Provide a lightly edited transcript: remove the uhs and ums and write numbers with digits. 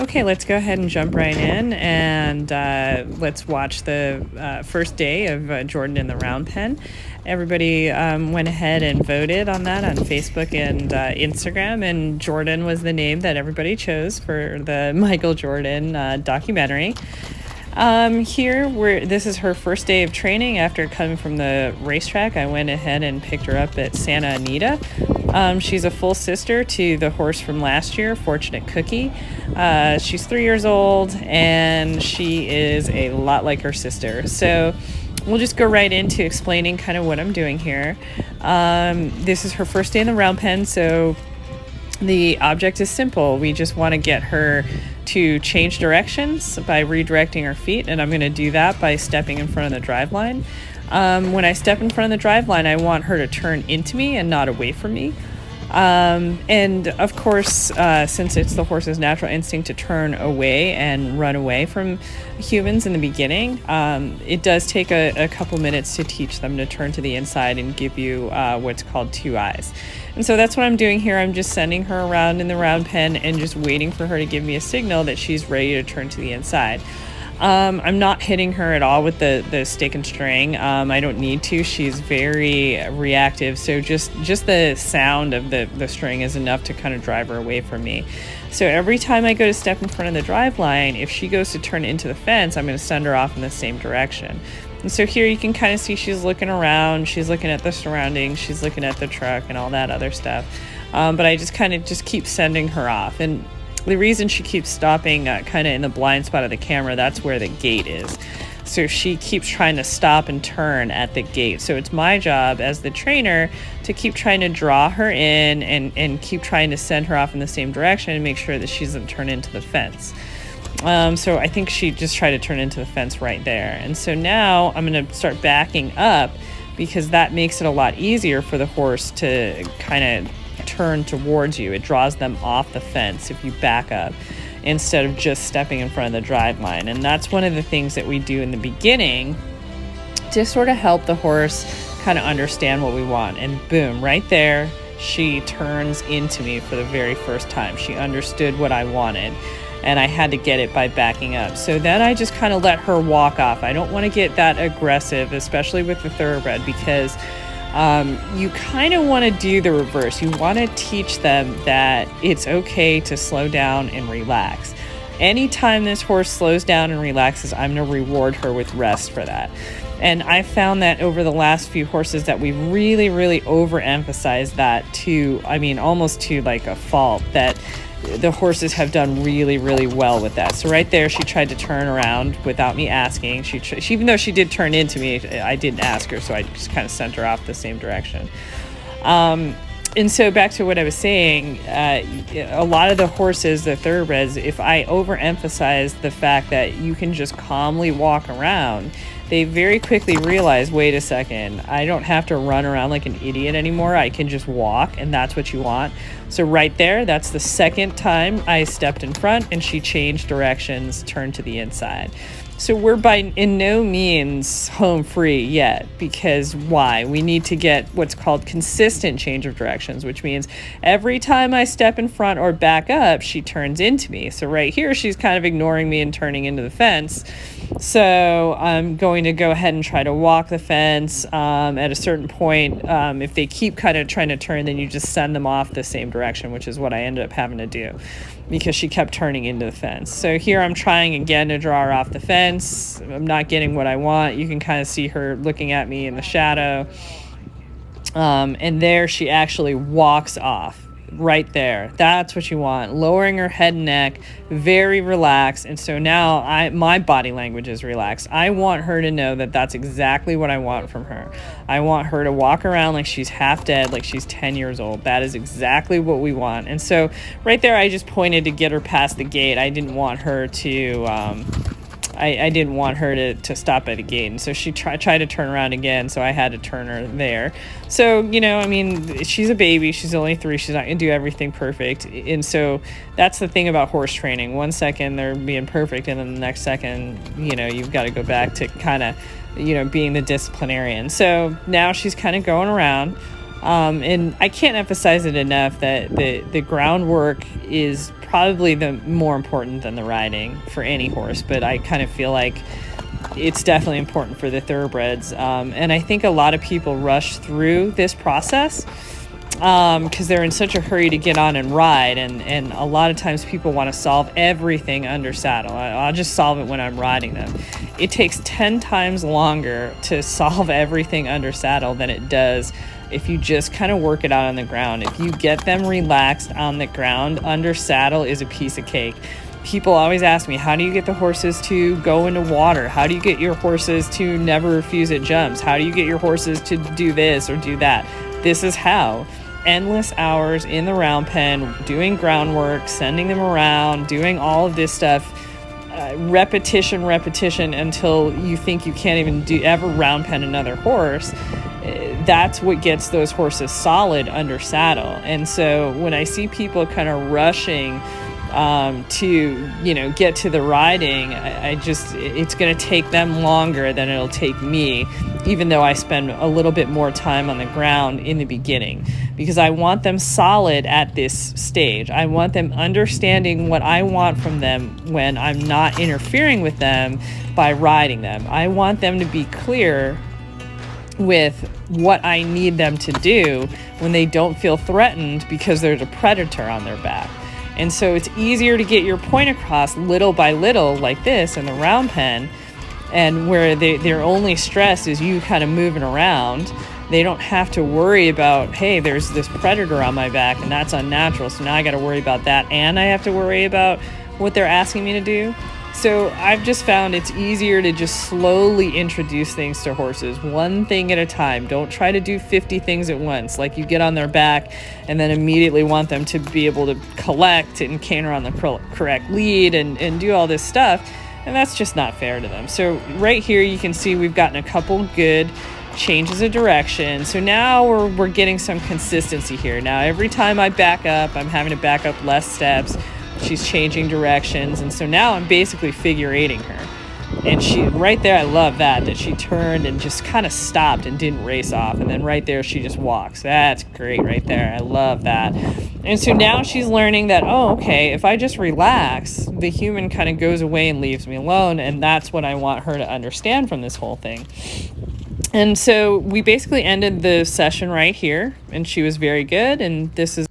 Okay, let's go ahead and jump right in and let's watch the first day of Jordan in the round pen. Everybody went ahead and voted on that on Facebook and Instagram, and Jordan was the name that everybody chose for the Michael Jordan documentary. This is her first day of training after coming from the racetrack. I went ahead and picked her up at Santa Anita. She's a full sister to the horse from last year, Fortunate Cookie. She's 3 years old, and she is a lot like her sister. So we'll just go right into explaining kind of what I'm doing here. This is her first day in the round pen, so the object is simple. We just want to get her to change directions by redirecting her feet, and I'm going to do that by stepping in front of the drive line. When I step in front of the drive line, I want her to turn into me and not away from me. And of course, since it's the horse's natural instinct to turn away and run away from humans in the beginning, it does take a couple minutes to teach them to turn to the inside and give you what's called two eyes. And so that's what I'm doing here. I'm just sending her around in the round pen and just waiting for her to give me a signal that she's ready to turn to the inside. I'm not hitting her at all with the stick and string. I don't need to. She's very reactive. So just the sound of the string is enough to kind of drive her away from me. So every time I go to step in front of the drive line, if she goes to turn into the fence, I'm going to send her off in the same direction. And so here you can kind of see she's looking around. She's looking at the surroundings. She's looking at the truck and all that other stuff. But I just kind of keep sending her off. And the reason she keeps stopping kind of in the blind spot of the camera, that's where the gate is. So she keeps trying to stop and turn at the gate. So it's my job as the trainer to keep trying to draw her in and keep trying to send her off in the same direction and make sure that she doesn't turn into the fence. So I think she just tried to turn into the fence right there. And so now I'm going to start backing up because that makes it a lot easier for the horse to kind of turn towards you. It draws them off the fence if you back up instead of just stepping in front of the drive line. And that's one of the things that we do in the beginning to sort of help the horse kind of understand what we want. And boom, right there, she turns into me for the very first time. She understood what I wanted, and I had to get it by backing up. So then I just kind of let her walk off. I don't want to get that aggressive, especially with the thoroughbred, because you kind of want to do the reverse. You want to teach them that it's okay to slow down and relax. Anytime this horse slows down and relaxes, I'm going to reward her with rest for that. And I found that over the last few horses that we really, really overemphasized that to, almost to like a fault, that the horses have done really, really well with that. So right there, she tried to turn around without me asking. She even though she did turn into me, I didn't ask her, so I just kind of sent her off the same direction. And so back to what I was saying, a lot of the horses, the thoroughbreds, if I overemphasize the fact that you can just calmly walk around, they very quickly realize, wait a second, I don't have to run around like an idiot anymore. I can just walk, and that's what you want. So right there, that's the second time I stepped in front and she changed directions, turned to the inside. So we're in no means home free yet, because why? We need to get what's called consistent change of directions, which means every time I step in front or back up, she turns into me. So right here, she's kind of ignoring me and turning into the fence. So I'm going to go ahead and try to walk the fence. At a certain point, if they keep kind of trying to turn, then you just send them off the same direction, which is what I ended up having to do because she kept turning into the fence. So here I'm trying again to draw her off the fence. I'm not getting what I want. You can kind of see her looking at me in the shadow. And there she actually walks off. Right there. That's what you want. Lowering her head and neck, very relaxed. And so now my body language is relaxed. I want her to know that that's exactly what I want from her. I want her to walk around like she's half dead, like she's 10 years old. That is exactly what we want. And so right there, I just pointed to get her past the gate. I didn't want her to I didn't want her to stop at a gate. And so she tried to turn around again, so I had to turn her there. So, she's a baby. She's only 3. She's not going to do everything perfect. And so that's the thing about horse training. 1 second they're being perfect, and then the next second, you've got to go back to kind of, being the disciplinarian. So now she's kind of going around. And I can't emphasize it enough that the groundwork is probably the more important than the riding for any horse, but I kind of feel like it's definitely important for the thoroughbreds. And I think a lot of people rush through this process because they're in such a hurry to get on and ride. And a lot of times people want to solve everything under saddle. I'll just solve it when I'm riding them. It takes 10 times longer to solve everything under saddle than it does if you just kind of work it out on the ground. If you get them relaxed on the ground, under saddle is a piece of cake. People always ask me, how do you get the horses to go into water? How do you get your horses to never refuse at jumps? How do you get your horses to do this or do that? This is how. Endless hours in the round pen, doing groundwork, sending them around, doing all of this stuff, repetition until you think you can't even ever round pen another horse. That's what gets those horses solid under saddle. And so when I see people kind of rushing to get to the riding, it's going to take them longer than it'll take me, even though I spend a little bit more time on the ground in the beginning, because I want them solid at this stage. I want them understanding what I want from them when I'm not interfering with them by riding them. I want them to be clear with what I need them to do when they don't feel threatened because there's a predator on their back. And so it's easier to get your point across little by little like this in the round pen, and where their only stress is you kind of moving around. They don't have to worry about, hey, there's this predator on my back and that's unnatural, so now I got to worry about that, and I have to worry about what they're asking me to do. So I've just found it's easier to just slowly introduce things to horses, one thing at a time. Don't try to do 50 things at once, like you get on their back and then immediately want them to be able to collect and canter on the correct lead and do all this stuff. And that's just not fair to them. So right here you can see we've gotten a couple good changes of direction. So now we're getting some consistency here. Now every time I back up, I'm having to back up less steps. She's changing directions, and so now I'm basically figure eighting her. And she, right there, I love that she turned and just kind of stopped and didn't race off, and then right there she just walks. That's great right there. I love that. And so now she's learning that, oh, okay, if I just relax, the human kind of goes away and leaves me alone, and that's what I want her to understand from this whole thing. And so we basically ended the session right here, and she was very good, and this is